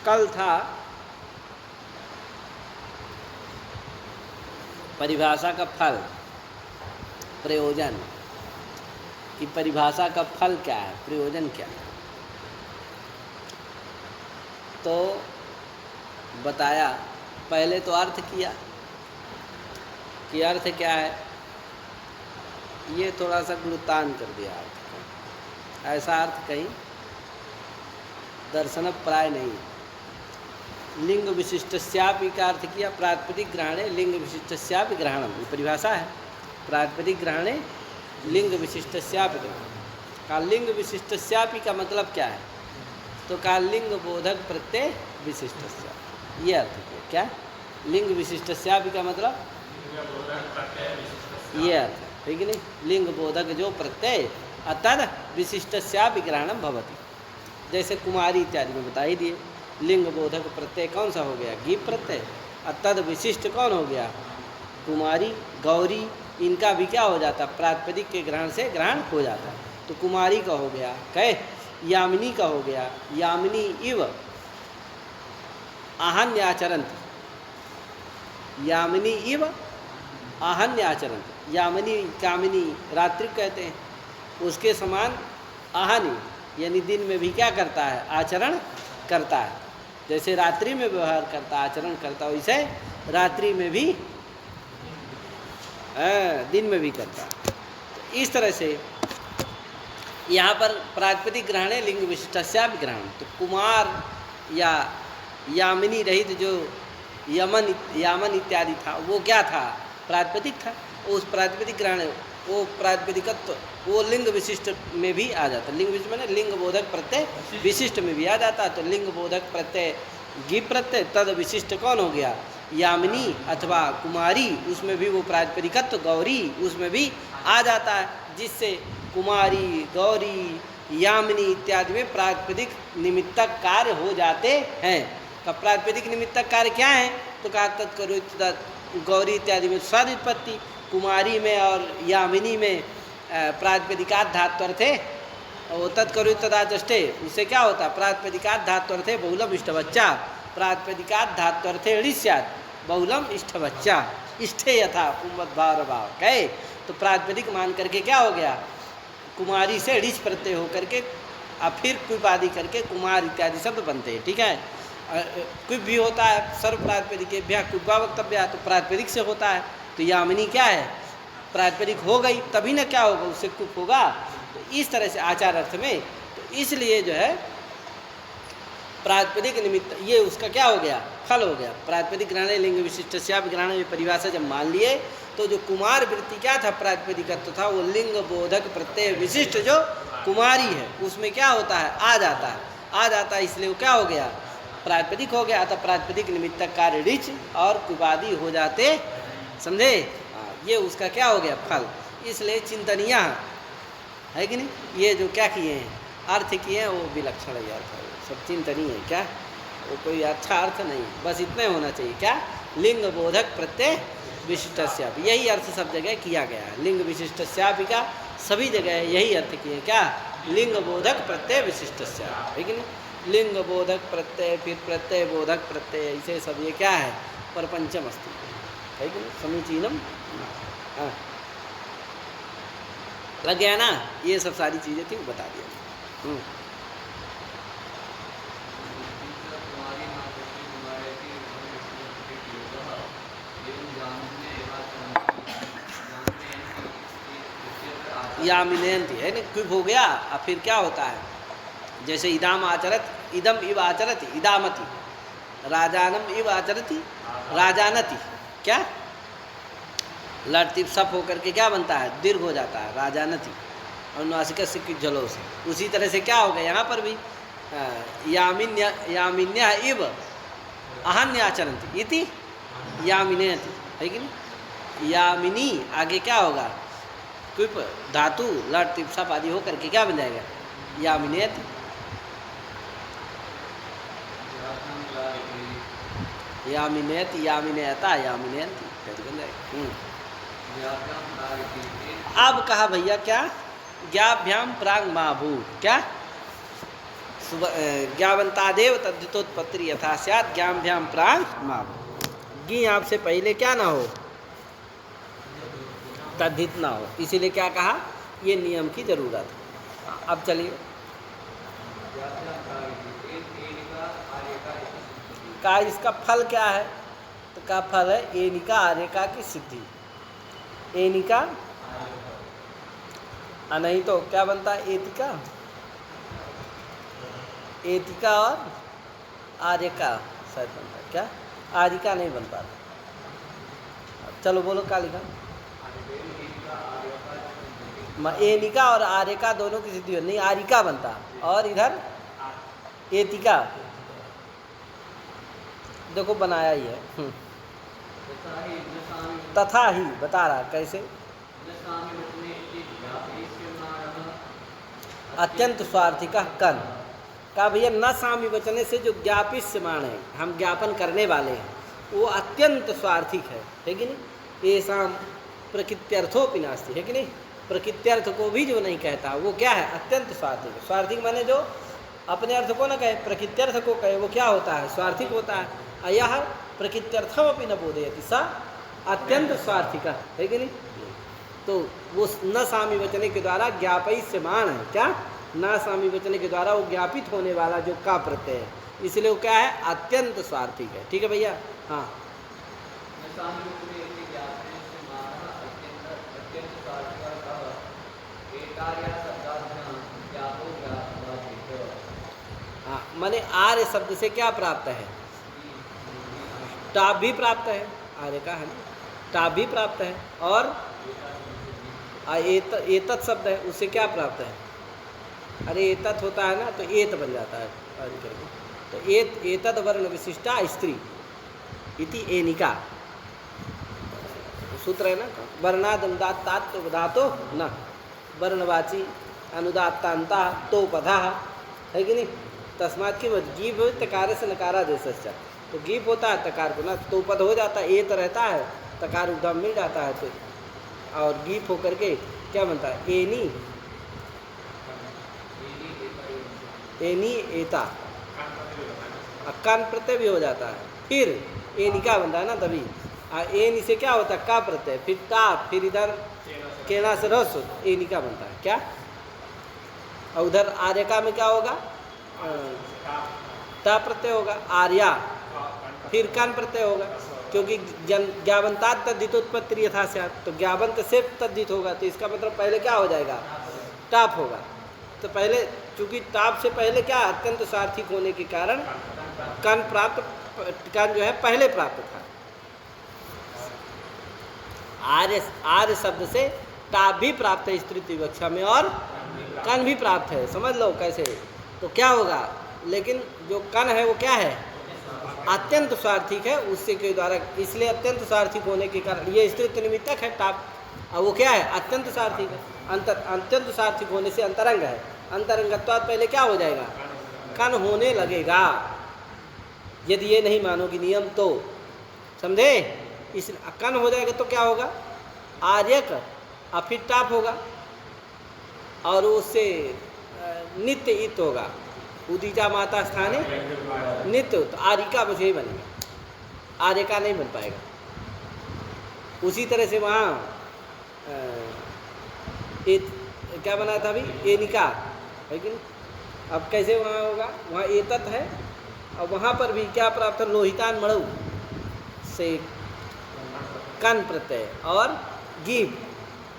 कल था परिभाषा का फल, प्रयोजन कि परिभाषा का फल क्या है, प्रयोजन क्या है। तो बताया, पहले तो अर्थ किया कि अर्थ क्या है, ये थोड़ा सा गुरुतान कर दिया अर्थ का। ऐसा अर्थ कहीं दर्शन प्राय नहीं। लिंग विशिष्टस्यापि का अर्थ किया, प्रातिपदिक ग्रहणे लिंग विशिष्टस्यापि ग्रहणम, ये परिभाषा है। प्रातिपदिक ग्रहणे लिंग विशिष्टस्यापि ग्रहणम। का लिंग विशिष्टस्यापि का मतलब क्या है, तो का लिंग बोधक प्रत्यय विशिष्टस्यापि, ये अर्थ किया। क्या लिंग विशिष्टस्यापि का मतलब, ये अर्थ है, ठीक है नहीं। लिंग बोधक जो प्रत्यय अतद विशिष्टस्यापि ग्रहणम भवति, जैसे कुमारी इत्यादि में बता ही दिए। लिंग बोधक प्रत्यय कौन सा हो गया, गी प्रत्यय। अतद विशिष्ट कौन हो गया, कुमारी, गौरी, इनका भी क्या हो जाता, प्रातिपदिक के ग्रहण से ग्रहण हो जाता है। तो कुमारी का हो गया, कहे यामिनी का हो गया, यामिनी इव आहन्याचरन्ति, यामिनी इव आहन्याचरन्ति। यामिनी कामिनी रात्रि कहते हैं, उसके समान आहनि यानी दिन में भी क्या करता है, आचरण करता है। जैसे रात्रि में व्यवहार करता, आचरण करता, वैसे रात्रि में भी दिन में भी करता है। तो इस तरह से यहाँ पर प्रातिपदिक ग्रहण है लिंग विशिष्टस्यापि ग्रहण। तो कुमार या यामिनी रहित जो यामन इत्यादि था, वो क्या था, प्रातिपदिक था। उस प्रातिपदिक ग्रहण, वो प्रातिपदिकत्व वो लिंग विशिष्ट में भी आ जाता। लिंग विशिष्ट में लिंग बोधक प्रत्यय विशिष्ट में भी आ जाता। तो लिंग बोधक प्रत्यय गी प्रत्यय, तद विशिष्ट कौन हो गया, यामिनी अथवा कुमारी, उसमें भी वो प्रातिपदिकत्व गौरी उसमें भी आ जाता है, जिससे कुमारी, गौरी, यामिनी इत्यादि में प्रातिपदिक निमित्तक कार्य हो जाते हैं। तो प्रातिपदिक निमित्तक कार्य क्या है, तो कहा तत्करो गौरी इत्यादि में स्वादित्पत्ति, कुमारी में और यामिनी में प्रातिपदिकात धात्वर्थे, वो तत्करो तदा जष्टे, उससे क्या होता, प्रातिपदिकात धात्वर्थे बहुलम इष्टवच्चा, प्रातिपदिकात धात्वर्थे ऋष्यात् बहुलम इष्टवच्चा, इष्टे यथा उम्मद्भाव भाव कहे। तो प्रातिपदिक मान करके क्या हो गया, कुमारी से ऋष प्रत्यय होकर के अब फिर कुप आदि करके कुमार इत्यादि शब्द बनते हैं, ठीक है। कुप भी होता है सर्व प्रातिपदिक भ्या कुब्बा वक्तव्य, तो प्रातिपदिक से होता है। तो यामिनी क्या है, प्रातिपदिक हो गई तभी ना क्या होगा, उससे कुप होगा। तो इस तरह से आचार अर्थ में, तो इसलिए जो है प्रातिपदिक निमित्त, ये उसका क्या हो गया, फल हो गया। प्रातिपदिक ग्रहण लिंग विशिष्टस्यापि ग्रहण में परिभाषा जब मान लिए, तो जो कुमार वृत्ति क्या था, प्रातिपदिकत्व था, वो लिंग बोधक प्रत्यय विशिष्ट जो कुमारी है उसमें क्या होता है, आ जाता है, आ जाता है, इसलिए वो क्या हो गया, प्रातिपदिक हो गया। तो प्रातिपदिक निमित्तक कार्य ऋच और कुपादि हो जाते, समझे। ये उसका क्या हो गया, फल। इसलिए चिंतनीय है कि नहीं, ये जो क्या किए हैं, अर्थ किए हैं, वो विलक्षण ही अर्थ है, सब चिंतनीय है। क्या, वो कोई अच्छा अर्थ नहीं, बस इतना होना चाहिए। क्या, लिंग बोधक प्रत्यय विशिष्टस्यापि, यही अर्थ सब जगह किया गया है। लिंग विशिष्टस्यापि का सभी जगह यही अर्थ किए, क्या, लिंग बोधक प्रत्यय विशिष्टस्यापि, है कि नहीं। लिंग बोधक प्रत्यय, फिर प्रत्यय बोधक प्रत्यय, ऐसे सब ये क्या है, परपंचम अस्ति, है कि नहीं, समीचीनम। हाँ, लग गया ना, ये सब सारी चीज़ें थी, बता दिया। यामिनयन्ति है ना, क्यों हो गया। अब फिर क्या होता है, जैसे इदाम आचरत, इदम इव आचरति, इदामति, राजानम इव आचरति, राजानति, क्या, लड़ती सप होकर के क्या बनता है, दीर्घ हो जाता है, राजानति, और नासिका से की जलो से। उसी तरह से क्या हो गया यहाँ पर भी, यामिन्या इव अहन्याचरन्ति इति यामिनयति, है कि नहीं। यामिनी आगे क्या होगा, कुप धातु लट तिप्सप आदि हो करके क्या बन जाएगा, यामिनेत। यामिनेत, यामिनेता, यामिनेत बन जाएगा। अब कहा भैया क्या, ज्ञाभ्याम प्राग महाभूत, क्या ज्ञावंतादेव तद्धितोत्पत्ति यथा स्यात् ज्ञानभ्याम प्राण माम। गी यहाँ से पहले क्या ना हो, तद्धित ना हो, इसीलिए क्या कहा, ये नियम की जरूरत है। अब चलिए, का इसका फल क्या है, तो का फल है एनिका आर्यका की सिद्धि। एनिका नहीं तो क्या बनता है, एतिका, एतिका और आर्यका शायद बनता है, क्या आर्यका नहीं बन पाता। चलो बोलो क्या लिखा, एनिका और आर्यका दोनों की सिद्धि नहीं, आर्यका बनता, और इधर एतिका, देखो बनाया ही है। तथा ही बता रहा कैसे, अत्यंत स्वार्थी का कन का भैया न सामी वचने से जो ज्ञापिष्यमाण है, हम ज्ञापन करने वाले हैं, वो अत्यंत स्वार्थिक है कि नहीं। ऐसा प्रकृत्यर्थोपि नास्ति, है कि नहीं, प्रकृत्यर्थ को भी जो नहीं कहता वो क्या है, अत्यंत स्वार्थिक। स्वार्थिक माने जो अपने अर्थ को न कहे, प्रकृत्यर्थ को कहे, वो क्या होता है, स्वार्थिक होता है। यह प्रकृत्यर्थमपि न बोधयति सा अत्यंत स्वार्थिक, है कि नहीं। तो वो न सामी वचने के द्वारा ज्ञापयिष्यमाण है, क्या न सामी वचने के द्वारा वो ज्ञापित होने वाला जो का प्रत्यय है, इसलिए वो क्या है, अत्यंत स्वार्थिक है। ठीक है भैया, हाँ। हाँ, माने आर्य शब्द से क्या प्राप्त है, टाप भी प्राप्त है, आर्य का है ना, टाप भी प्राप्त है, और एतत् शब्द है, उससे क्या प्राप्त है, अरे एतत् होता है ना तो एत बन जाता है, तो एतत् वर्ण विशिष्टा स्त्री इति एनिका सूत्र है ना, वर्णाद अनुदात्तात् धातो न वर्णवाची अनुदात्तान्ता तो पधा, है कि नहीं। तस्मात् की गीप तकार से नकारा देशस्य, तो गीप होता है तकार को ना, तो पद हो जाता है, एत रहता है, तकार उद्गम मिल जाता है, तो और गीप होकर के क्या बनता है, एनी, एनी एता, कान प्रत्यय भी हो जाता है, फिर एनिका बनता है ना, तभी एन इसे क्या होता है, का प्रत्यय, फिर टाप, फिर इधर केना से रस, एनिका बनता है, क्या। और उधर आर्यका में क्या होगा, ता प्रत्यय होगा, आर्या, फिर कान प्रत्यय होगा, क्योंकि ज्ञावंतात् तद्धितोत्पत्ति यथा स्यात्, तो ज्ञावंत से तद्धित होगा, तो इसका मतलब पहले क्या हो जाएगा, टाप होगा। तो पहले चूंकि टाप से पहले क्या, अत्यंत सार्थिक होने के कारण कान प्राप्त, कान जो है पहले प्राप्त था। आर्य शब्द से टाप भी प्राप्त है स्त्री विवक्षा में, और कन भी प्राप्त है, समझ लो कैसे। तो क्या होगा, लेकिन जो कन है वो क्या है, अत्यंत स्वार्थिक है, उससे के द्वारा, इसलिए अत्यंत स्वार्थिक होने के कारण ये स्त्रीत्व निमित्तक है टाप, और वो क्या है, अत्यंत स्वार्थिक है। अत्यंत स्वार्थिक होने से अंतरंग है, अंतरंगत्वात् पहले क्या हो जाएगा, कन होने लगेगा। यदि ये नहीं मानोगी नियम तो समझे, इस कन हो जाएगा तो क्या होगा, आर्यक, और फिर टाप होगा, और उससे नित्य इत होगा, उदीजा माता स्थाने नित्य, तो आर्यका बस यही बनेगा, आर्यका नहीं बन पाएगा। उसी तरह से वहाँ क्या बना था अभी, एनिका, है कि नहीं। अब कैसे वहाँ होगा, वहाँ एतत् है, और वहाँ पर भी क्या प्राप्त है, लोहितान मणु से कन प्रत्यय, और गीप,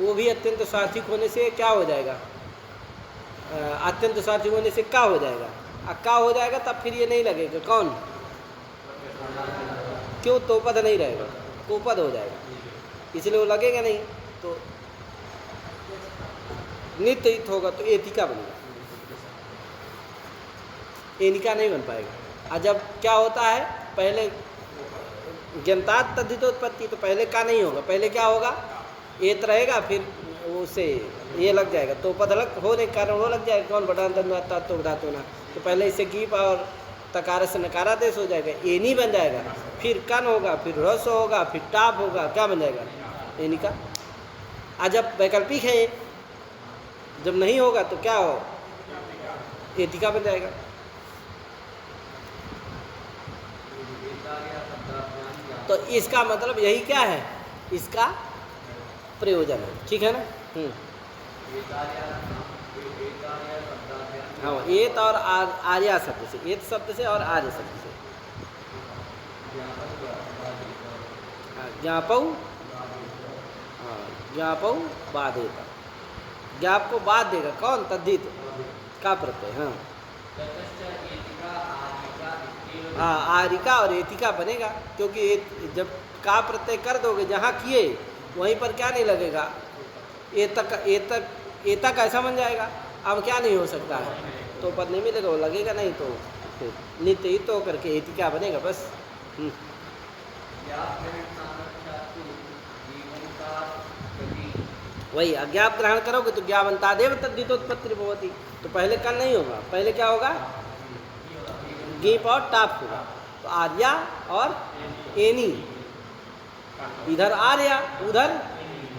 वो भी अत्यंत स्वार्थिक होने से क्या हो जाएगा, अत्यंत स्वार्थी होने से का हो जाएगा, अक्का हो जाएगा, तब फिर ये नहीं लगेगा, कौन, क्यों, तो पद नहीं रहेगा, को पद हो जाएगा, इसलिए वो लगेगा नहीं, तो नित्य इत होगा, तो एतिका बनेगा, एनिका नहीं बन पाएगा। और जब क्या होता है, पहले ज्ञानतात् तद्धितोत्पत्ति, तो पहले का नहीं होगा, पहले क्या होगा, एत रहेगा, फिर उसे ये लग जाएगा, तो पद अलग होने के कारण वो लग जाएगा, कौन बटा तो धातु ना, तो पहले इसे गीप और तकार से नकारादेश हो जाएगा, एनी बन जाएगा, फिर कन होगा, फिर रस होगा, फिर टाप होगा, क्या बन जाएगा, एनिका। आज जब वैकल्पिक है, जब नहीं होगा तो क्या हो, एतिका बन जाएगा। तो इसका मतलब यही क्या है, इसका प्रयोजन है, ठीक है ना। हाँ, एत और आर्या शब्द से, एत शब्द से और आर्य शब्द से। ज्ञापौ, हाँ ज्ञापौ बाधेता, ज्ञाप को बाध देगा कौन, तद्धित का प्रत्यय। हाँ हाँ, आरिका और एतिका बनेगा, क्योंकि जब का प्रत्यय कर दोगे जहाँ किए वहीं पर क्या नहीं लगेगा, एतक एतक एतक ऐसा बन जाएगा। अब क्या नहीं हो सकता है, तो पद नहीं मिलेगा, वो लगेगा नहीं, तो फिर नित्य ही तो करके एतिका बनेगा बस। वही अज्ञाप ग्रहण करोगे तो ज्ञावंतादेव तद्धितोत्पत्ति भवति, तो पहले कन नहीं होगा, पहले क्या होगा, गीप और टाप होगा। तो आर्या और एनी, इधर आर्या उधर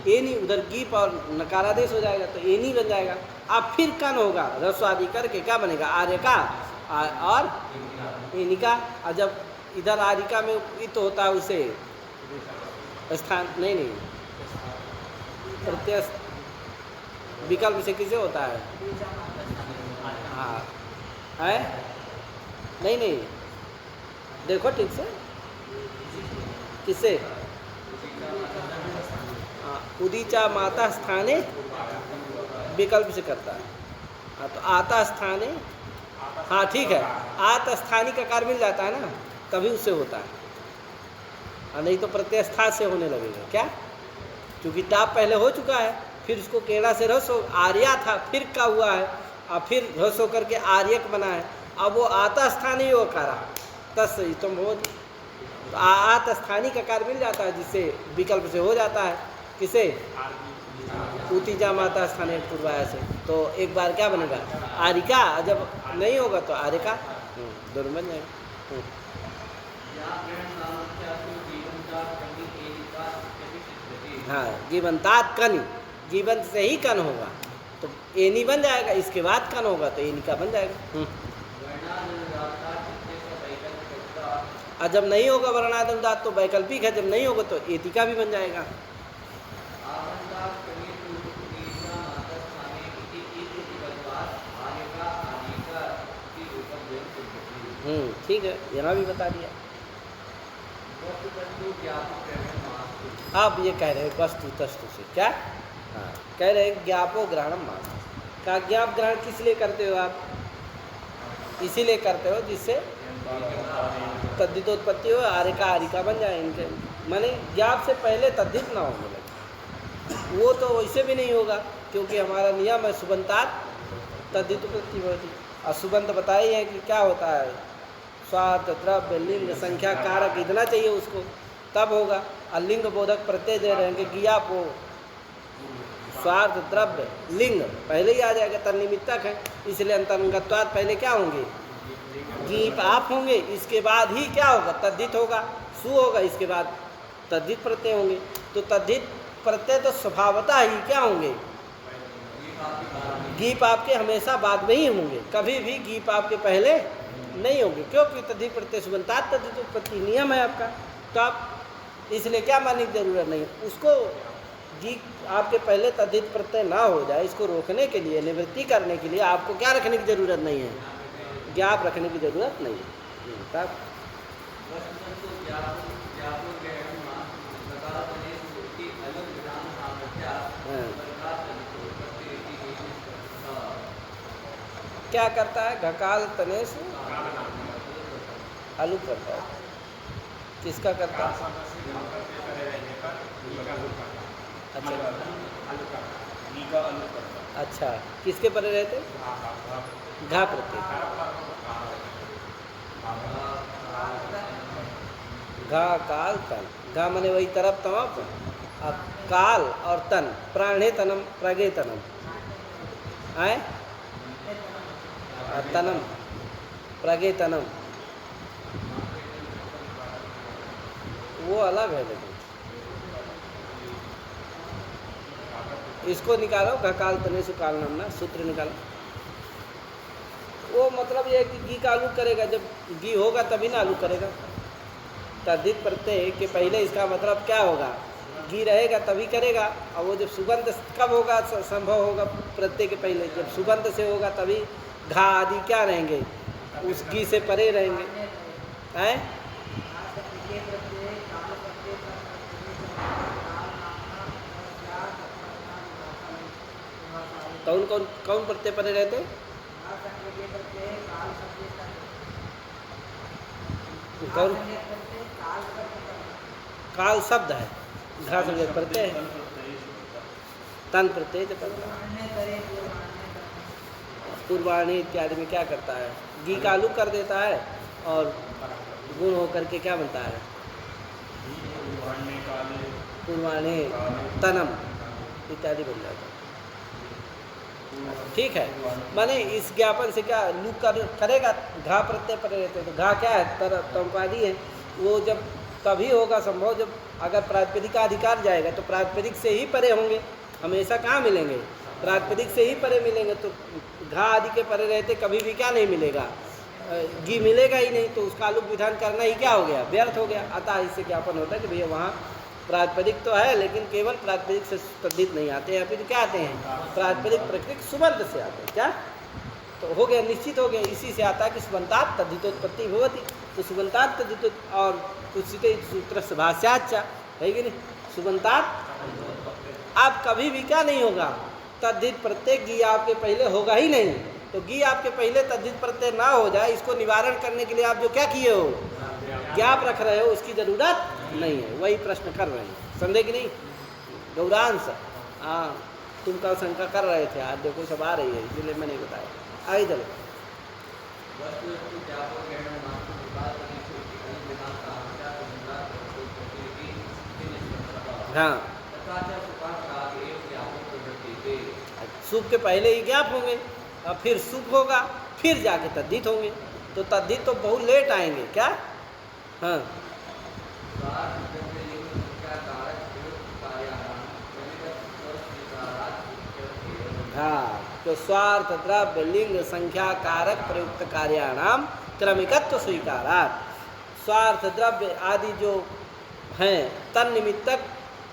एनी, उधर गीप और नकारादेश हो जाएगा तो एनी बन जाएगा। अब फिर कन होगा, रस्व आदि करके क्या बनेगा, आर्य का और एनी का। और जब इधर आरिका में इत होता है उसे स्थान नहीं प्रत्यय विकल्प से किसे होता है, हाँ है नहीं देखो ठीक से किसे, उदीचा माता स्थाने विकल्प से करता है। हाँ तो आता स्थाने, हाँ ठीक है, आत स्थानी का कार मिल जाता है ना, तभी उससे होता है, और नहीं तो प्रत्ययस्था से होने लगेगा। क्या, क्योंकि टाप पहले हो चुका है, फिर उसको केड़ा से रस हो, आर्या था फिर का हुआ है, और फिर रस होकर के आर्यक बना है। अब वो आता स्थानीय हो कारा तस् तुम हो, तो आत स्थानीय का कार मिल जाता है, जिससे विकल्प से हो जाता है, किसे, उतीजा माता स्थानीय पूर्वाया से। तो एक बार क्या बनेगा, आरिका, जब नहीं होगा तो आरिका, दोनों बन जाएगा। हाँ, जीवंतात कन, जीवंत से ही कन होगा तो एनी बन जाएगा, इसके बाद कन होगा तो एनी का बन जाएगा। और जब नहीं होगा वर्णानुदात तो वैकल्पिक है, जब नहीं होगा तो एतिका भी बन जाएगा। ठीक है, यहाँ भी बता दिया। आप ये कह रहे हैं वस्तु तस्तु से क्या, हाँ कह रहे हैं ज्ञापो ग्रहणम मास का, ज्ञाप ग्रहण किस लिए करते हो आप, इसीलिए करते हो जिससे तद्धितोत्पत्ति हो, आरिका आरिका बन जाए इनके, माने ज्ञाप से पहले तद्धित ना होने लगे। वो तो वैसे भी नहीं होगा, क्योंकि हमारा नियम है सुबंतात तद्धितोत्पत्ति होती, और सुबंत बताई है कि क्या होता है, स्वार्थ द्रव्य लिंग संख्या कारक इतना चाहिए उसको, तब होगा। और लिंग बोधक प्रत्यय दे रहे हैं कि ज्ञापो, स्वार्थ द्रव्य लिंग पहले ही आ जाएगा, तन्निमित्तक है, इसलिए अंतरंगत्वात् पहले क्या होंगे, गीप आप होंगे, इसके बाद ही क्या होगा, तद्धित होगा, सु होगा, इसके बाद तद्धित प्रत्यय होंगे। तो तद्धित प्रत्यय तो स्वभावतः ही क्या होंगे, गीप आपके हमेशा बाद में ही होंगे, कभी भी गीप आपके पहले नहीं होंगे, क्योंकि तद्धित प्रत्यय सुबंतात तद्धित उत्पत्ति नियम है आपका। तो आप इसलिए क्या मानने की जरूरत नहीं, उसको गीप आपके पहले तद्धित प्रत्यय ना हो जाए, इसको रोकने के लिए, निवृत्ति करने के लिए आपको क्या रखने की जरूरत नहीं है, ज्ञाप रखने की जरूरत नहीं है। तब क्या करता है, घकाल तनेश आलू करता है, किसका करता है, अच्छा किसके परे रहते, घा प्रत्यय, घा काल तन, घा मने वही तरफ तमप, अब काल और तन, प्राणे तनम प्रगे तनम आए, तनम प्रगे तनम वो अलग है, लेकिन इसको निकालो, घकाल तने सुकाल नामना सूत्र निकालो। वो मतलब ये है कि घी का आलू करेगा, जब घी होगा तभी ना आलू करेगा, तद्धित प्रत्यय के पहले इसका मतलब क्या होगा? गी रहेगा तभी करेगा। और वो जब सुगंध कब होगा संभव होगा? प्रत्यय के पहले जब सुगंध से होगा तभी घा आदि क्या रहेंगे? उस गी से परे रहेंगे। हैं? कौन कौन कौन प्रत्यय परे रहते? कौन? काल शब्द है, घा शब्द प्रत्यय है, तन प्रत्यय तो पूर्वाणी इत्यादि में क्या करता है? गी कालू कर देता है और गुण होकर के क्या बनता है? पूर्वाणी तनम इत्यादि बन जाता है। ठीक है, माने इस ज्ञापन से क्या लू करेगा? घा प्रत्यय परे रहते तो घा क्या है? तंपादी है। वो जब तभी होगा संभव जब अगर प्रातिपदिक का अधिकार जाएगा तो प्रातिपदिक से ही परे होंगे, हमेशा कहाँ मिलेंगे? प्रातिपदिक से ही परे मिलेंगे। तो घा आदि के परे रहते कभी भी क्या नहीं मिलेगा? गी मिलेगा ही नहीं। तो उसका लुक विधान करना ही क्या हो गया? व्यर्थ हो गया। अतः इससे ज्ञापन होता है कि भैया वहाँ प्रातिपदिक तो है लेकिन केवल प्रातिपदिक से तद्धित नहीं आते हैं, फिर क्या आते हैं? प्रातिपदिक प्रकृति सुबंत से आते हैं। क्या तो हो गया? निश्चित हो गया। इसी से आता है कि सुबंतात तद्धितोत्पत्ति भवति। तो सुबंतात तद्धित और कुछ सूत्र से भाष्याचा है कि नहीं? सुबंतात आप कभी भी क्या नहीं होगा? तद्धित प्रत्यय गी आपके पहले होगा ही नहीं। तो गी आपके पहले तद्धित प्रत्यय ना हो जाए, इसको निवारण करने के लिए आप जो क्या किए हो? ज्ञाप रख रहे हो, उसकी जरूरत नहीं है। वही प्रश्न कर रहे हैं, समझे कि नहीं? गौरांश, हाँ तुम कल शंका कर रहे थे, आज देखो सब आ रही है, इसलिए मैंने बताया। आगे चलो। हाँ, सुख के पहले ही ज्ञाप होंगे और फिर सुख होगा, फिर जाके तद्धित होंगे। तो तद्धित तो बहुत लेट आएंगे। क्या? हाँ, हाँ, तो स्वार्थ द्रव्य लिंग संख्या कारक प्रयुक्त कार्याणाम क्रमिकत्व स्वीकारात्। स्वार्थ द्रव्य आदि जो हैं तन निमित्तक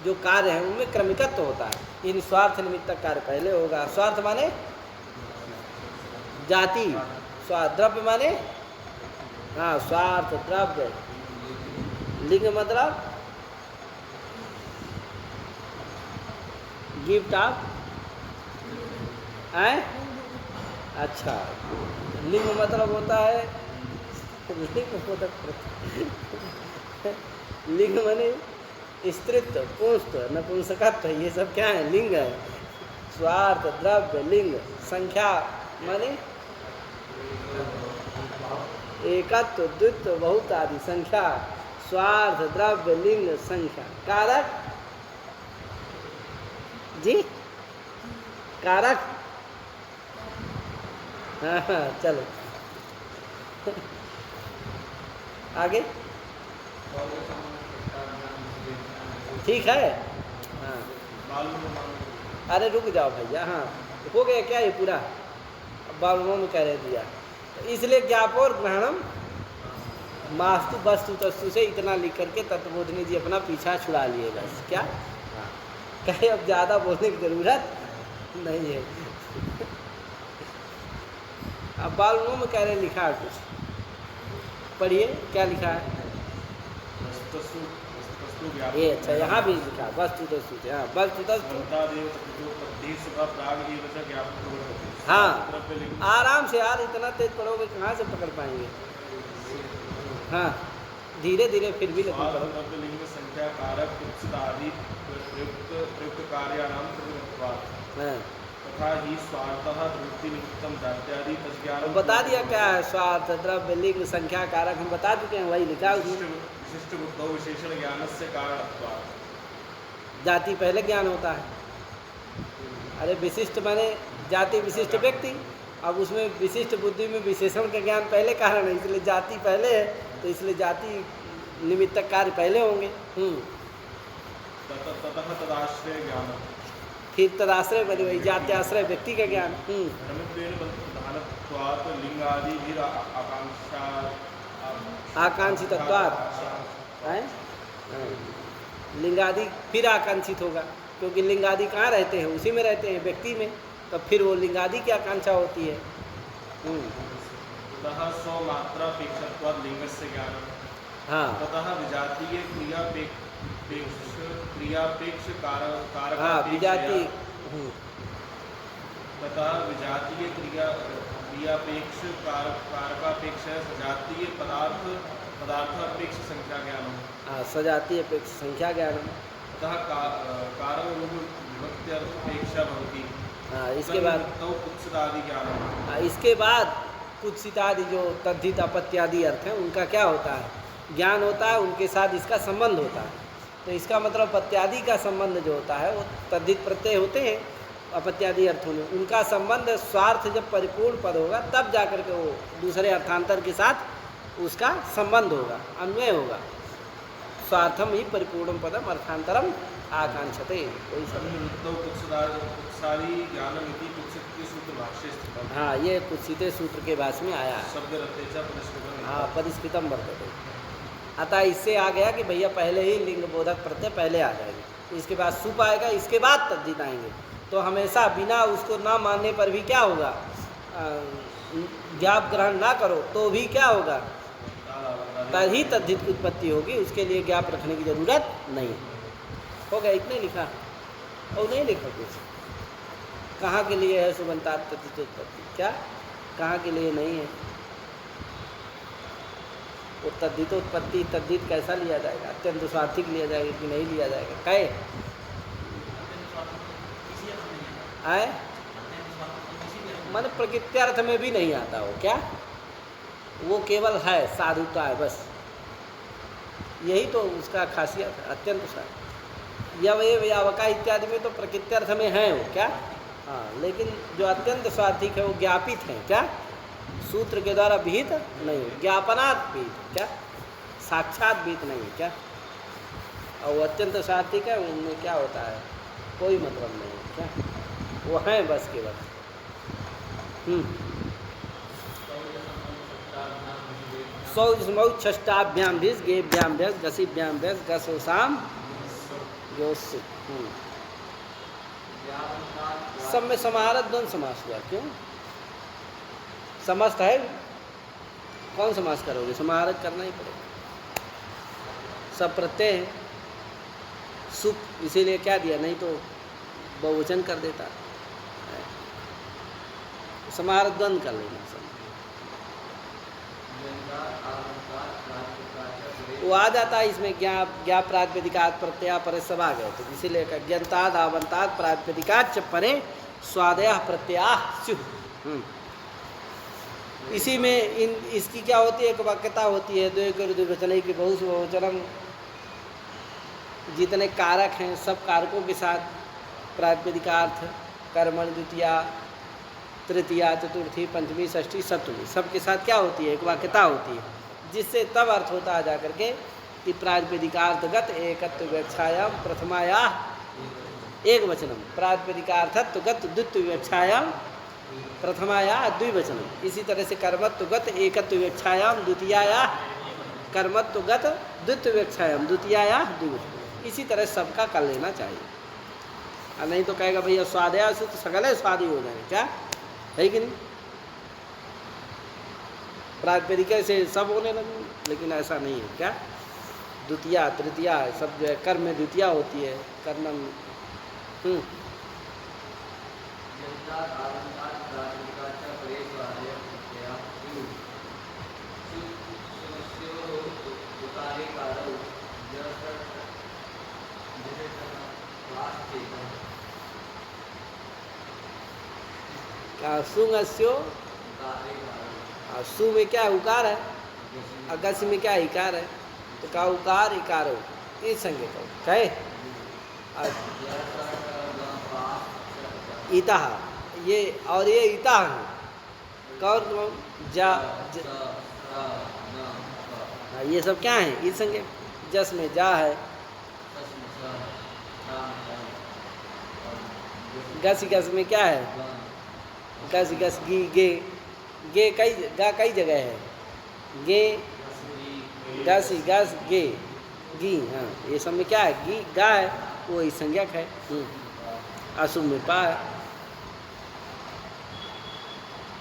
जो कार्य हैं उनमें क्रमिकत्व होता है। इन स्वार्थ निमित्तक कार्य पहले होगा। स्वार्थ माने जाति, स्वार्थ द्रव्य माने हाँ स्वार्थ द्रव्य, लिंग मतलब गिफ्ट ऑफ है। अच्छा, लिंग मतलब होता है लिंग माने स्त्रीत्व, पुंस्त्व, नपुंसकत्व, ये सब क्या है? लिंग है। स्वार्थ द्रव्य लिंग संख्या माने एकत्व द्वित्व बहुत आदि संख्या। स्वार्थ द्रव्य लिंग संख्या कारक जी, कारक। हाँ हाँ चलो आगे। ठीक है। हाँ, अरे रुक जाओ भैया। हाँ, हो गया क्या ये पूरा? बालुओं में कह रहे दिया। तो इसलिए ज्ञापोर ग्रहणम मास्तु वस्तु तस्तु से इतना लिख करके तत्वबोधिनी जी अपना पीछा छुड़ा लिए बस। क्या कहे? अब ज़्यादा बोलने की जरूरत नहीं है। अब बालुओं में कह रहे लिखा है कुछ, पढ़िए क्या लिखा है ये। अच्छा, यहाँ भी लिखा वस्तु तस्तु। हाँ, वस्तु तस्तु। हाँ, आराम से यार, इतना तेज पढ़ोगे कहाँ से पकड़ पाएंगे? हाँ, धीरे धीरे फिर भी लेकिन पढ़ो। संख्या कारक आदि प्रयुक्त कार्याणाम तथा ही स्वार्थः वृत्ति निमित्तम जात्यादि तज्ज्ञानम। बता दिया क्या है? स्वार्थ द्रव्य लिंग संख्या कारक हम बता चुके हैं, वही लिखा उसमें। विशिष्ट बुद्धौ विशेषण ज्ञानस्य कारणत्वात्। जाति पहले ज्ञान होता है। अरे विशिष्ट माने जाति विशिष्ट व्यक्ति। अब उसमें विशिष्ट बुद्धि में विशेषण का ज्ञान पहले कारण है, इसलिए जाति पहले है, तो इसलिए जाति निमित्तक कार्य पहले होंगे। तदाश्रय ज्ञान, फिर तदाश्रय बने वही जात्याश्रय व्यक्ति का ज्ञान। लिंगादि आकांक्षितत्वात्। है। लिंगादि फिर आकांक्षित होगा, क्योंकि लिंगादि कहाँ रहते हैं, उसी में रहते हैं, व्यक्ति में, तो फिर वो लिंगादि की आकांक्षा होती है। ततः स्वमात्रापेक्षत्वात् लिंगस्य ज्ञानम्। हाँ ततः विजातीय क्रियापेक्ष कारक हाँ विजाति। तथा विजातीय क्रियापेक्ष कारकापेक्ष सजातीय पदार्थापेक्ष संख्या ज्ञानम्। हाँ सजातीय अपेक्ष संख्या ज्ञानम्। अतः कारणरूप विभक्त्यर्थपेक्षा भवति। हाँ इसके बाद तो कुत्सितादि ज्ञानम्। हाँ इसके बाद कुत्सितादि जो तद्धित अपत्यादि अर्थ हैं उनका क्या होता है, ज्ञान होता है, उनके साथ इसका संबंध होता है। तो इसका मतलब पत्यादि का संबंध जो होता है वो तद्धित प्रत्यय होते हैं अपत्यादि अर्थों में, उनका संबंध स्वार्थ जब परिपूर्ण पद होगा तब जाकर के वो दूसरे अर्थांतर के साथ उसका संबंध होगा, अन्वय होगा। स्वार्थम ही परिपूर्ण पदम अर्थांतरम आकांक्षते। वही सब। हाँ ये कुत्सिते सूत्र के भाष्य में आया है। हाँ परिष्कृतम वर्तते। अतः इससे आ गया कि भैया पहले ही लिंग बोधक प्रत्यय पहले आ जाएंगे, इसके बाद सुप आएगा, इसके बाद तद्धित आएंगे। तो हमेशा बिना उसको ना मानने पर भी क्या होगा, ज्ञाप ग्रहण ना करो तो भी क्या होगा, तभी तद्धित की उत्पत्ति होगी, उसके लिए ज्ञाप रखने की जरूरत नहीं। हो गया, इतने लिखा और नहीं लिखा कुछ। कहाँ के लिए है सुबंतात तद्धित उत्पत्ति, क्या कहाँ के लिए नहीं है वो तद्धितोत्पत्ति। तद्धित कैसा लिया जाएगा, अत्यंत स्वार्थिक लिया जाएगा कि नहीं लिया जाएगा, कहे आए मन प्रकृत्यर्थ में भी नहीं आता हो, क्या वो केवल है साधुता है बस, यही तो उसका खासियत है। अत्यंत स्वार्थ यव यावका इत्यादि में तो प्रकृत्यर्थ में है वो, क्या हाँ, लेकिन जो अत्यंत स्वार्थिक है वो ज्ञापित है, क्या सूत्र के द्वारा विहित नहीं, ज्ञापनात् विहित, क्या साक्षात विहित नहीं, क्या। और वो अत्यंत स्वार्थिक है, उनमें क्या होता है कोई मतलब नहीं, क्या वो है बस केवल। सौ षष्टाभ्याम भिज गेभ्याम भ्यस गसीभ्याम भ्यस गसोसाम जोस। सब में समाहारक द्वंद्व समास हुआ, क्यों समस्त है, कौन समास करोगे, समाहारक करना ही पड़ेगा। सब प्रत्यय है, सुप इसीलिए क्या दिया, नहीं तो बहुवचन कर देता, समाहारक द्वंद्व कर लेना सब। वो आ जाता है इसमें ज्ञा प्रातिपदिकात् प्रत्यय परे सब आ गए, तो इसीलिए ज्ञंताद आवंताद प्रातिपदिकाच्च परे स्वादय प्रत्यय स्युः। इसी में इसकी क्या होती है, एक वाक्यता होती है, द्विवचन की बहुवचनम, जितने कारक हैं सब कारकों के साथ प्रातिपदिकार्थ कर्मण द्वितीया तृतीया चतुर्थी पंचमी षष्ठी सप्तमी सबके साथ क्या होती है, एक वाक्यता होती है, जिससे तब अर्थ होता है जाकर के कि प्रातिपदिकार्थगत एकत्व विवक्षायां प्रथमाया एक वचनम, प्रातिपदिकार्थत्वगत द्वित्व विवक्षायां प्रथमाया द्विवचनम। इसी तरह से कर्मत्वगत एकत्व विवक्षायां द्वितीयाया कर्मत्वगत द्वित्व विवक्षायां द्वितीयाया द्विवचनम। इसी तरह सबका कर लेना चाहिए, और नहीं तो कहेगा भैया स्वादया से तो सगले स्वादी हो जाएंगे, क्या है कि नहीं, प्रातिपदिक से सब होने लगे, लेकिन ऐसा नहीं है, क्या द्वितीया तृतीया सब जो है कर्म में द्वितीया होती है, कर्म सुंगस्यो सु में क्या उकार है, अगस में क्या इकार है, तो का उकार इकार हो, ये संज्ञक हो कहे ईता, ये और ये ईता है कौन जा, ये सब क्या है, ये संज्ञक। जस में जा है, गस गस में क्या है, गस गस गी गे, गे कई गा कई जगह है, गे गस गस गे, गी, हाँ ये सब में क्या है, गी गा है वो ही संज्ञक है। अशुभ में पा है,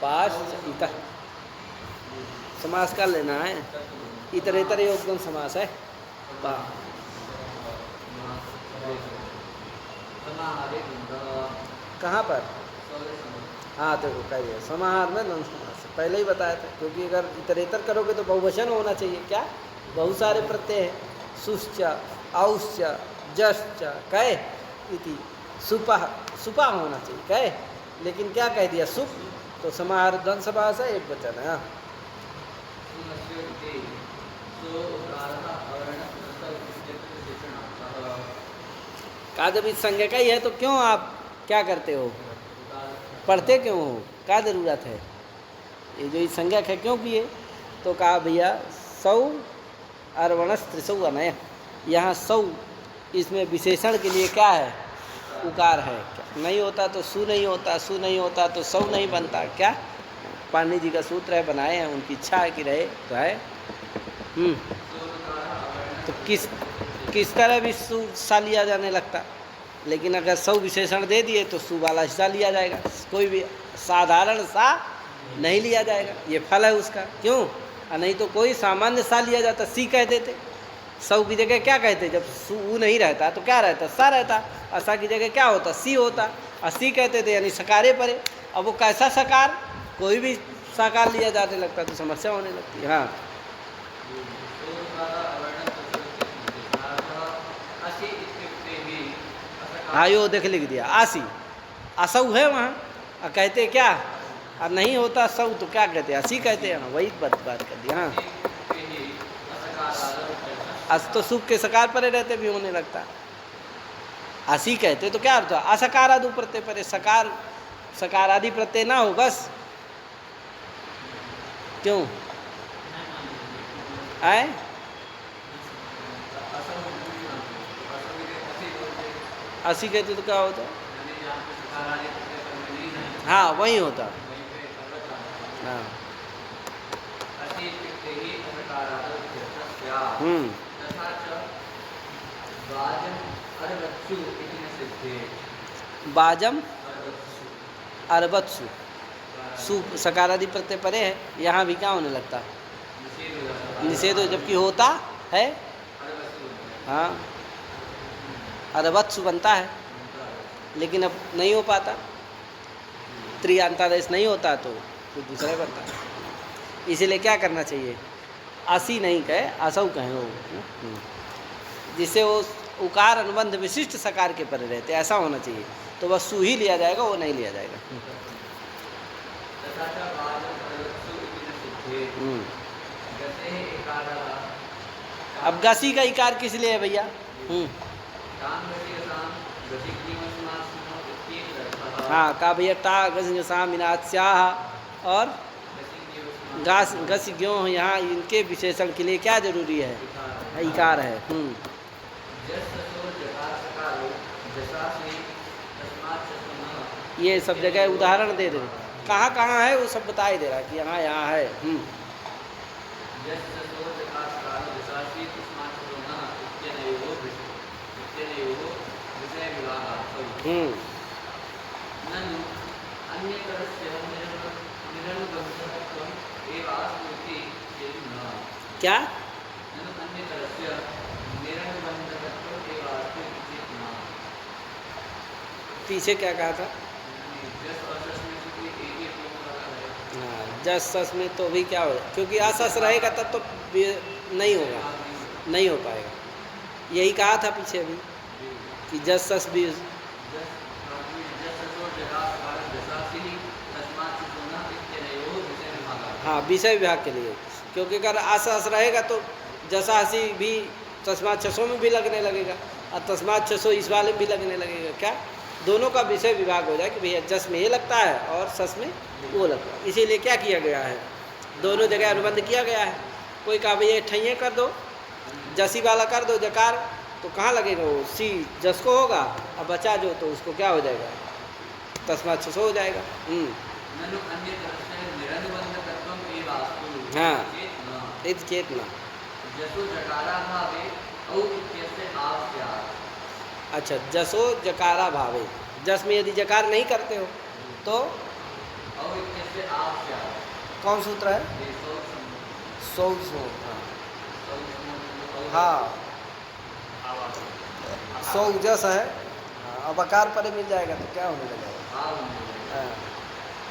पास इतर समास कर लेना है, इतरेतर योगदान समास है पा। कहाँ पर? हाँ तो कहिए समाहार में द्वंद्व समास पहले ही बताया था, क्योंकि अगर इतरेतर करोगे तो बहुवचन होना चाहिए। क्या बहुत सारे प्रत्यय हैं, सुश्च औश्च जश्च कहे इति, सुपह सुपा होना चाहिए कहे, लेकिन क्या कह दिया सुप, तो समाहार द्वंद्व समास है, एक वचन है। का जब इस संज्ञा का ही है तो क्यों आप क्या करते हो, पढ़ते क्यों हो, क्या जरूरत है, ये जो इस संज्ञक है क्यों किए, तो कहा भैया सौ अर्वणस त्रिसौ अनय, यहाँ सौ इसमें विशेषण के लिए क्या है, उकार है, नहीं होता तो सु नहीं होता, सु नहीं होता तो सौ नहीं बनता। क्या पाणिनि जी का सूत्र है, बनाए हैं, उनकी इच्छा है कि रहे तो है। तो किस तरह भी सु सा लिया जाने लगता, लेकिन अगर सौ विशेषण दे दिए तो सु वाला हिस्सा लिया जाएगा, कोई भी साधारण सा नहीं लिया जाएगा, ये फल है उसका। क्यों? नहीं तो कोई सामान्य सा लिया जाता, सी कह देते, सौ की जगह क्या कहते, जब सु नहीं रहता तो क्या रहता, सा रहता, असा की जगह क्या होता, सी होता, और सी कहते थे, यानी सकारे परे। अब वो कैसा सकार, कोई भी साकार लिया जाने लगता तो समस्या होने लगती। हाँ हाँ यो देख लिख दिया, आसी असौ है वहाँ, और कहते क्या, और नहीं होता सौ तो क्या कहते, असी कहते हैं, वही बात कर दी। हाँ अस तो सुख के सकार परे रहते भी होने लगता, असी कहते तो क्या अर्थ, असकार आदि प्रत्यय परे, सकार सकार आदि प्रत्यय ना हो बस। क्यों आए, असी कहते तो क्या होता, हाँ वही होता। हाँ बाजम अरबत्सु, सु सकारादि प्रत्यय परे है, यहाँ भी क्या होने लगता, निषेध जबकि होता है। हाँ अरबत्सु बनता है, लेकिन अब नहीं हो पाता, त्रियांतादेश नहीं होता तो दूसरा बनता है। इसीलिए क्या करना चाहिए, असी नहीं कहे, असौ कहें वो, जिससे वो उकार अनुबंध विशिष्ट सकार के परे रहते, ऐसा होना चाहिए। तो बस सु ही लिया जाएगा, वो नहीं लिया जाएगा। अब गसी का इकार किस लिए है भैया, हाँ का भैया ता गसामिनास्याह और गास गस ग्यों, यहाँ इनके विशेषण के लिए क्या जरूरी है, इकार है। ये सब जगह उदाहरण दे रहे, कहाँ कहाँ है वो सब बताई दे रहा कि यहाँ यहाँ है। क्या पीछे क्या कहा था, हाँ जस सस में तो भी क्या होगा, क्योंकि असस रहेगा तब तो नहीं होगा, नहीं हो पाएगा। यही कहा था पीछे अभी कि जस सस भी, हाँ विषय विभाग के लिए, क्योंकि अगर असस रहेगा तो जसा हसी भी तस्मात छसों में भी लगने लगेगा, और तस्मात छसों इस वाले में भी लगने लगेगा। क्या दोनों का विषय विभाग हो जाए कि भैया जस में ये लगता है और सस में वो लगता है। इसीलिए क्या किया गया है, दोनों जगह अनुबंध किया गया है। कोई कहा भैया ठैये कर दो, जसी वाला कर दो जकार, तो कहाँ लगेगा वो, सी जस को होगा, अब बचा जो तो उसको क्या हो जाएगा, तस्मात छसो हो जाएगा। हाँ चेतना, औ इत्यस्य आवश्यात्। अच्छा, जसो जकारा भावे, जस में यदि जकार नहीं करते हो तो औ इत्यस्य आवश्यात्। कौन सूत्र है? ये सौ सौ सौ हाँ, सौ जस है। अब अकार परे मिल जाएगा तो क्या होने लगेगा? हाँ।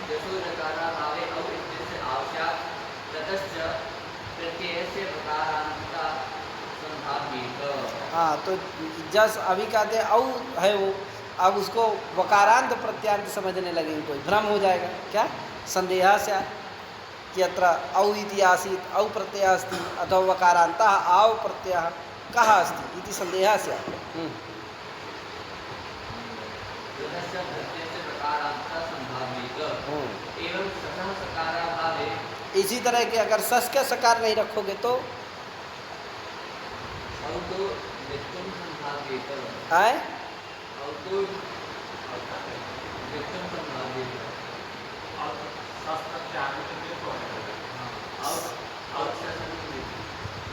जसो जकारा भावे औ इत्यस्य आवश्यात् ततश्च प्रत्ययस्य प्रकारान्ता संभाव्येत। हाँ, तो जस अभी कहते हैं औ है वो, अब उसको वकारांत प्रत्यांत समझने लगेंगे, कोई भ्रम हो जाएगा। क्या? संदेह से कि अत्र औ इति आसीत्, औ प्रत्यय अस्ति, अथवा वकारान्तः आव प्रत्ययः कः अस्ति इति संदेहः स्यात्। ततश्च प्रत्ययस्य प्रकारान्ता संभाव्येत। एवं सतः सकाराभावे। इसी तरह के अगर सस का सकार नहीं रखोगे तो औ तो व्यक्तम संभाव्येत। आए औ तो व्यक्तम संभाव्येत। और शास्त्र के आगे चलते तो है। और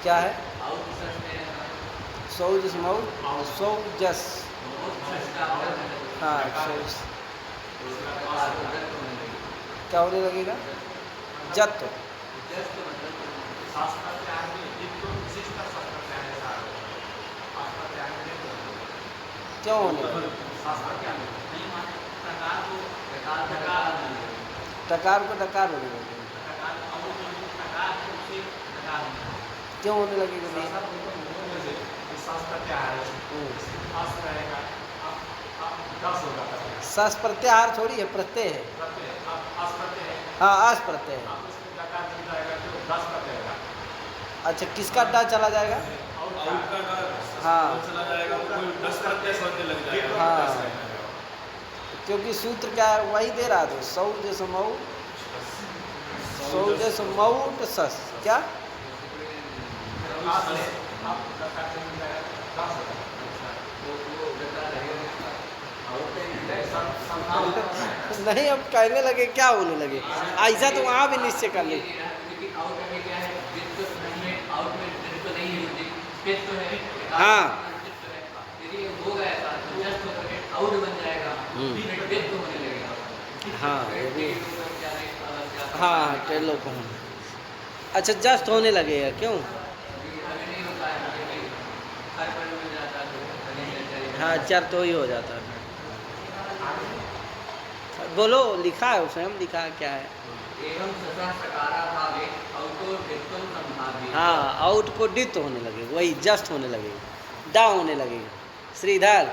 क्या है? और में सौ जस मऊ, सौ जस, हाँ सौ क्या होने लगेगा? जत। क्यों होने लगेगा? टकार को टकार होने लगेगा। क्यों होने लगेगा भैया? सस प्रत्याहार थोड़ी है, प्रत्यय है। हाँ, आस प्रत्यय है। अच्छा, किसका डा चला जाएगा? हाँ हाँ, क्योंकि सूत्र क्या है वही दे रहा था, सौ जैसे मऊ, सौ जैसे मऊ सस। क्या? नहीं, अब कहने लगे क्या होने लगे, ऐसा तो वहाँ भी निश्चय कर ले। हाँ हाँ हाँ, टेलो को। अच्छा, जस्ट होने लगेगा क्यों? हाँ, चर तो ही हो जाता है। बोलो, लिखा है उसमें, हम लिखा है क्या है? एवं सतः सकाराभावे औतो डित्वं संभाव्येत। हाँ, आउट को डित होने लगेगा, वही जस्ट होने लगेगा, डा होने लगेगा। श्रीधर,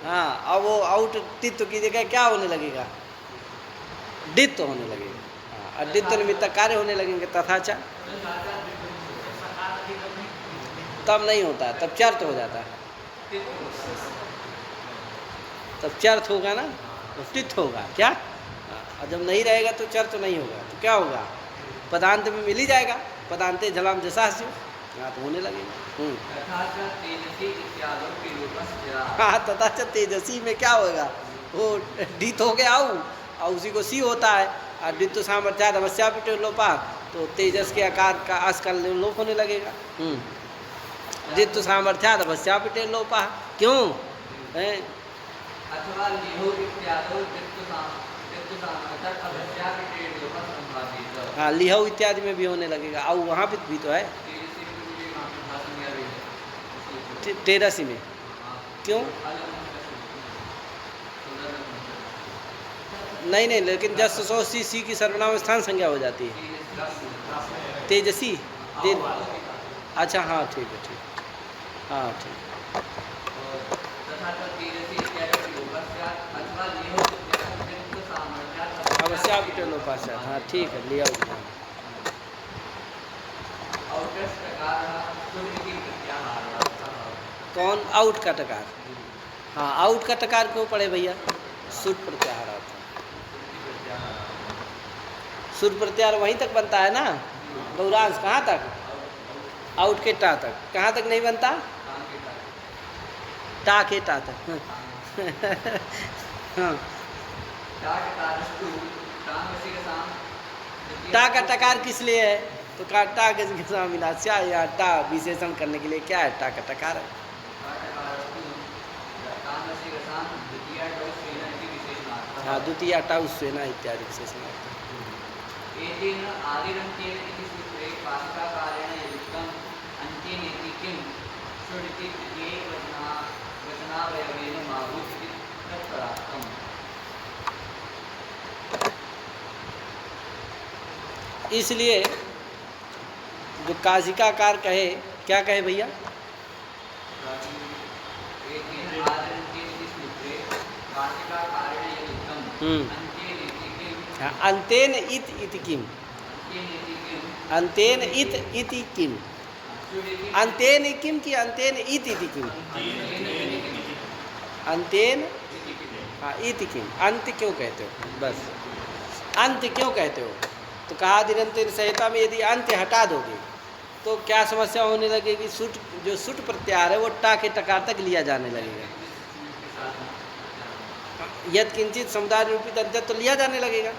हाँ, अब वो आउट तित्व की जगह क्या होने लगेगा? डित होने लगेगा। हाँ, और डित निमित्त कार्य होने लगेंगे। तथाचा तब नहीं होता, तब चर्त हो जाता है। तब चर्त होगा ना, तो टित होगा। क्या? और जब नहीं रहेगा तो चर्त नहीं होगा, तो क्या होगा? पदांत में मिल ही जाएगा। पदांते झलाम जैसा से, हाँ, तो होने लगेगा। हाँ, तथा तेजसी में क्या होगा? वो डित हो गया आऊ, और उसी को सी होता है। और डित सामर्थ्याद अवश्या पिटे लोपा, तो तेजस के आकार का आस का लोप होने लगेगा। डित सामर्थ्याद अवश्या पिटे लोपा। क्यों है? अथवा लिहो इत्यादो डित्तु सामर्थ्यात् अवश्या पिटे लोपा संभाव्येत। हाँ, लिहो इत्यादि में भी होने लगेगा। और वहाँ भी तो है तेरसी में। क्यों? नहीं नहीं, लेकिन जस सौ सी की सर्वनाम स्थान संज्ञा हो जाती है। तेजसी अच्छा, हाँ ठीक है, ठीक। हाँ ठीक। अवश्या लोपाश्चात, हाँ ठीक है, लिया। कौन? आउट का टकार। हाँ, आउट का टकार क्यों पड़े भैया? सुट प्रत्याहार आता है। सुट प्रत्याहार वहीं तक बनता है ना, गौरांश कहाँ तक? आउट के टा तक। कहाँ तक नहीं बनता? टा के टा तक। हाँ, टा का टकार किस लिए है? तो कहा टा गजगजा विनाश्या, या टा विशेषण करने के लिए क्या है, टा का टकार है। हाँ, द्वितीय टा उससेना इत्यादि विशेषण। इसलिए जो काशिकाकार कहे, क्या कहे भैया? हाँ, अंतेन इत इति किम, अंतेन इत इति किम, अंतेन किम की अंतेन इत इति किम, अंतेन, हाँ इति किम, अंत क्यों कहते हो, बस अंत क्यों कहते हो? तो कहा दिनंतर संहिता में यदि अंत हटा दोगे तो क्या समस्या होने लगेगी? सुट, जो सुट प्रत्याहार है वो टा के टकार तक लिया जाने लगेगा। यद किंचित समुदाय रूपित अंत तो लिया जाने लगेगा।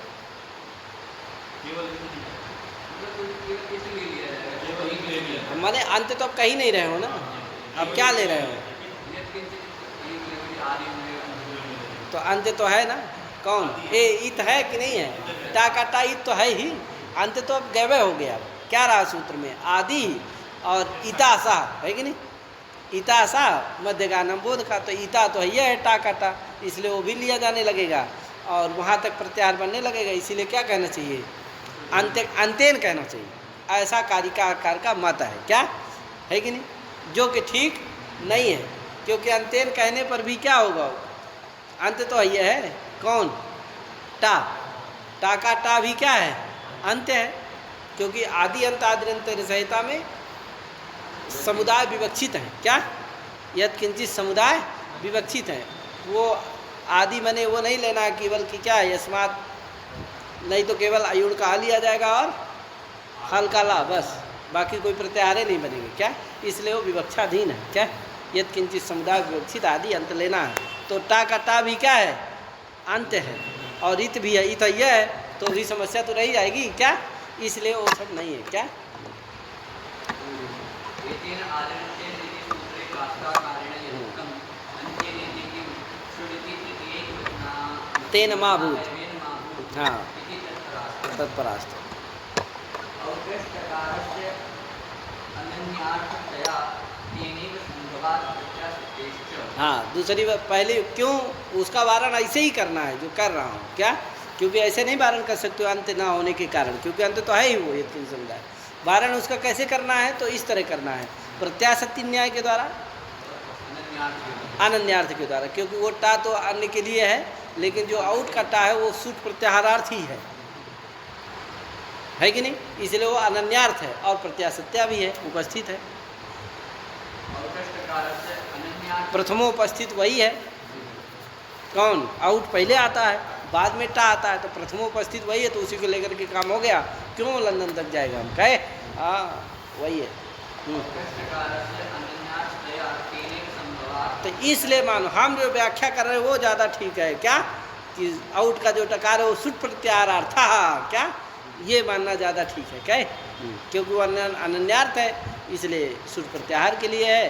माने अंत तो अब कहीं नहीं रहे हो ना, अब क्या ले रहे हो? तो अंत तो है ना, कौन ए इत है कि नहीं है? टा का टा इत तो है ही, अंत तो अब गैवे हो गया। क्या रहा सूत्र में? आदि और इतासा है कि नहीं? इतासा मध्यगानम बोध का, तो ईता तो है टा का टा, इसलिए वो भी लिया जाने लगेगा और वहाँ तक प्रत्याहार बनने लगेगा। इसीलिए क्या कहना चाहिए? अंत, अंतेन कहना चाहिए। ऐसा कारिकाकार का मत है, क्या है कि नहीं? जो कि ठीक नहीं है, क्योंकि अंतेन कहने पर भी क्या होगा? अंत तो ये है, कौन? टा, टा का टा भी क्या है? अंत है, क्योंकि आदि अंत आद्यंतर संहिता में समुदाय विवक्षित है। क्या? यद किंचित समुदाय विवक्षित है, वो आदि मने वो नहीं लेना है केवल कि क्या है यस्मात, नहीं तो केवल अयुण का लिया जाएगा और हल का ला, बस बाकी कोई प्रत्याहारे नहीं बनेंगे। क्या? इसलिए वो विवक्षाधीन है। क्या? यद किंचित समुदाय विवक्षित आदि अंत लेना है, तो टा का टा भी क्या है? अंत है, और इत भी है, इत यह है, तो भी समस्या तो रही जाएगी। क्या? इसलिए वो सब नहीं है। क्या? तेन माभूत, हाँ तत्परास्त। हाँ, दूसरी बात, पहले क्यों उसका वारण ऐसे ही करना है जो कर रहा हूँ। क्या? क्योंकि ऐसे नहीं वारण कर सकते हो अंत ना होने के कारण, क्योंकि अंत तो है ही वो यत्किन समुदाय। वारण उसका कैसे करना है? तो इस तरह करना है, प्रत्याशक्ति न्याय के द्वारा, अनन्यार्थ के द्वारा, क्योंकि वो टा तो अन्य के लिए है, लेकिन जो आउट का टा है वो सुट प्रत्याहारार्थ ही है कि नहीं? इसलिए वो अनन्यार्थ है और प्रत्याशत्या भी है, उपस्थित है। प्रथमोपस्थित वही है, कौन? आउट पहले आता है, बाद में टा आता है, तो प्रथमोपस्थित वही है, तो उसी को लेकर के काम हो गया। क्यों लंदन तक जाएगा हम कहे? हाँ वही है। तो इसलिए मानो हम जो व्याख्या कर रहे हैं वो ज़्यादा ठीक है। क्या? कि आउट का जो टकार है वो सुट प्रत्याहारार्थ, क्या ये मानना ज़्यादा ठीक है। क्या? क्योंकि वो अनन्यार्थ है, इसलिए सुट प्रत्याहार के लिए है।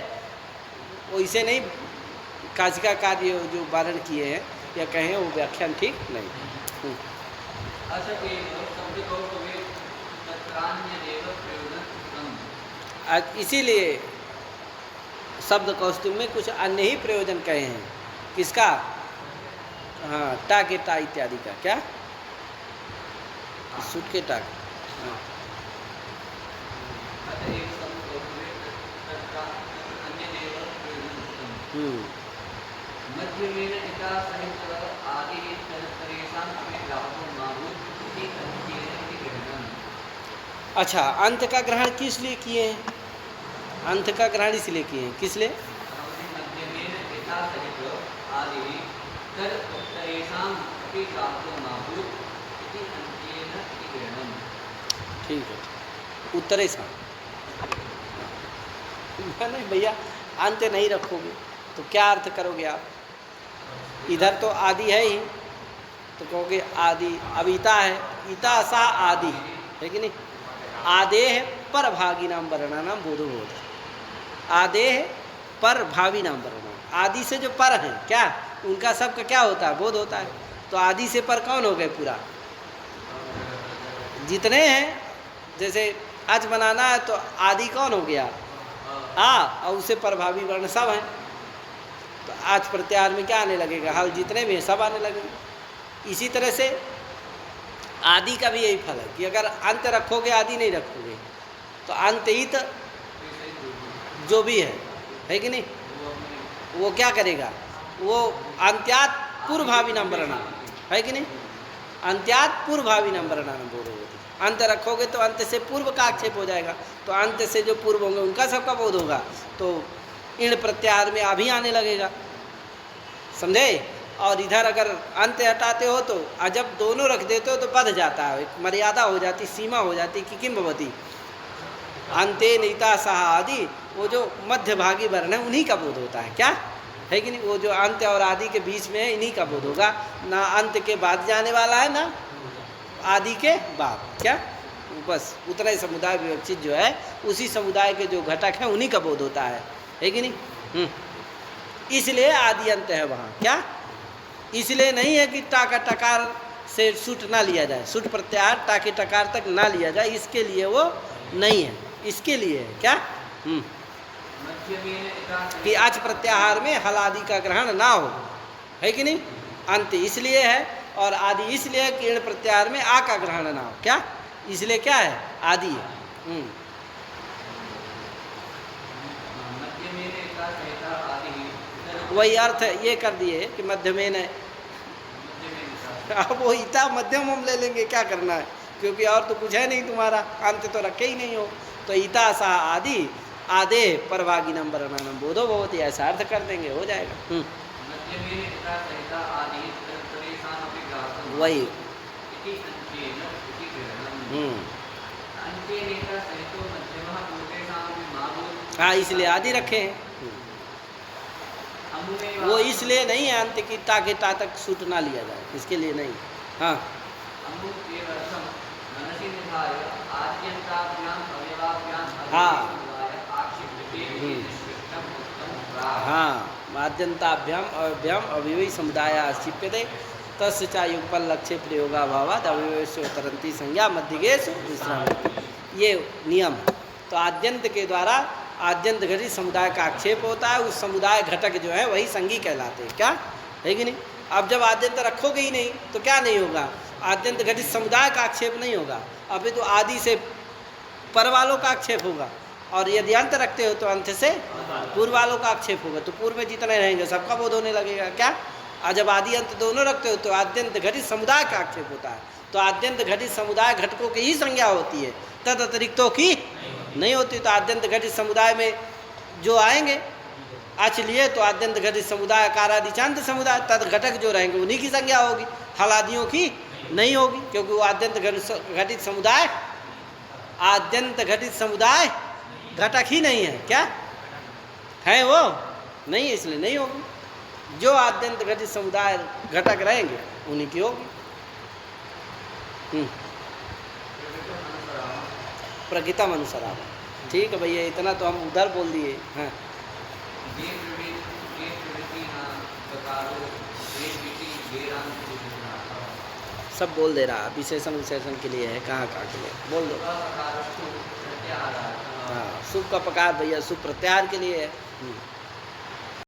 वो इसे नहीं काशिका कार्य जो वारण किए हैं या कहें वो व्याख्यान ठीक नहीं। इसीलिए शब्द कौस्तुभ में कुछ अन्य ही प्रयोजन कहे हैं। किसका? हाँ, टा के टा इत्यादि का। क्या? सुट के टा। हाँ। अच्छा, अंत का ग्रहण किस लिए किए हैं? अंत का ग्रहण इसलिए किए हैं, किस लिए? ठीक है, उत्तरे सा नहीं भैया, अंत नहीं रखोगे तो क्या अर्थ करोगे आप? इधर तो आदि है ही, तो कहोगे आदि, अब ईता है, ईता सा आदि है कि नहीं? आदेह पर भागी नाम वर्णा नाम बोधो बोध। आदेह पर भावी नाम वर्णा, आदि से जो पर हैं क्या उनका सबका क्या होता है, बोध होता है। तो आदि से पर कौन हो गए, पूरा जितने हैं। जैसे आज बनाना है तो आदि कौन हो गया, और उसे प्रभावी वर्ण सब हैं। तो आज प्रत्याहार में क्या आने लगेगा, हल जितने भी हैं सब आने लगेंगे। इसी तरह से आदि का भी यही फल है कि अगर अंत रखोगे आदि नहीं रखोगे तो अंतहित जो भी है कि नहीं, वो क्या करेगा, वो अंत्यात पूर्वभावी नाम वर्णा है कि नहीं, अंत्यात पूर्वभावी नाम वर्णा बोध होती। अंत रखोगे तो अंत से पूर्व का आक्षेप हो जाएगा, तो अंत से जो पूर्व होंगे उनका सबका बोध होगा, तो इण प्रत्याहार में अभी आने लगेगा, समझे। और इधर अगर अंत हटाते हो तो जब दोनों रख देते हो तो बध जाता है, एक मर्यादा हो जाती, सीमा हो जाती कि किम भवती अंते नीता सहा आदि, वो जो मध्यभागी वर्ण है उन्हीं का बोध होता है, क्या है कि नहीं। वो जो अंत और आदि के बीच में है इन्हीं का बोध होगा, ना अंत के बाद जाने वाला है ना आदि के बाद, क्या बस उतना ही समुदाय विवक्षित जो है उसी समुदाय के जो घटक हैं उन्हीं का बोध होता है कि नहीं। इसलिए आदि अंत है वहाँ, क्या इसलिए नहीं है कि टा का टकार से सुट ना लिया जाए, सुट प्रत्याहार टा के टकार तक ना लिया जाए, इसके लिए वो नहीं है, इसके लिए है क्या कि आज प्रत्याहार में हल आदि का ग्रहण ना हो, है कि नहीं। अंत इसलिए है और आदि इसलिए है कि इण प्रत्याहार में आ का ग्रहण ना हो, क्या इसलिए क्या है, आदि है। वही अर्थ है, ये कर दिए कि मध्यमेन है। अब वो इता मध्यम हम ले लेंगे, क्या करना है, क्योंकि और तो कुछ है नहीं तुम्हारा, अंत तो रखे ही नहीं हो। तो इता सा आदि आदे परभागी नंबर नाम बोधो बहुत ही ऐसा अर्थ कर देंगे, हो जाएगा। वही हाँ, इसलिए आदि रखे हैं। वो इसलिए नहीं है अंत की टा के टा तक सूट ना लिया जाए, इसके लिए नहीं। हाँ हाँ आद्यंताभ्याम अव्यम अव्ययी समुदाय क्षिप्यते तस्य चा युगपल लक्ष्य प्रयोगाभावात् अव्ययस्य उतरंती संज्ञा मध्यगेश विश्राम, ये नियम। तो आद्यंत के द्वारा आद्यंत घटित समुदाय का आक्षेप होता है, उस समुदाय घटक जो है वही संगी कहलाते हैं, क्या है कि नहीं। अब जब आद्यंत रखोगे ही नहीं तो क्या नहीं होगा, आद्यंत घटित समुदाय का आक्षेप नहीं होगा, अभी तो आदि से पर वालों का आक्षेप होगा, और यदि अंत रखते हो तो अंत से पूर्व वालों का आक्षेप होगा, तो पूर्व में जितने रहेंगे सबका बोध होने लगेगा, क्या। और जब आदि अंत दोनों रखते हो तो आद्यंत घटित समुदाय का आक्षेप होता है, तो आद्यंत घटित समुदाय घटकों की ही संज्ञा होती है, तद अतिरिक्तों की नहीं होती। तो आद्यंत घटित समुदाय में जो आएंगे आच लिए तो आद्यंत घटित समुदाय कारादिचांत समुदाय तद घटक जो रहेंगे उन्हीं की संज्ञा होगी, हलादियों की नहीं होगी, क्योंकि वो आद्यंत घटित समुदाय आद्यंत घटित समुदाय घटक ही नहीं है, क्या है वो नहीं, इसलिए नहीं होगी। जो आद्यंत घटित समुदाय घटक रहेंगे उन्हीं की होगी। प्रकृतम अनुसराम, ठीक है भैया, इतना तो हम उधर बोल दिए। हाँ सब बोल दे रहा, विशेषण विशेषण के लिए है, कहाँ कहाँ के लिए बोल दो। हाँ शुभ का प्रकार भैया शुभ प्रत्याहार के लिए है।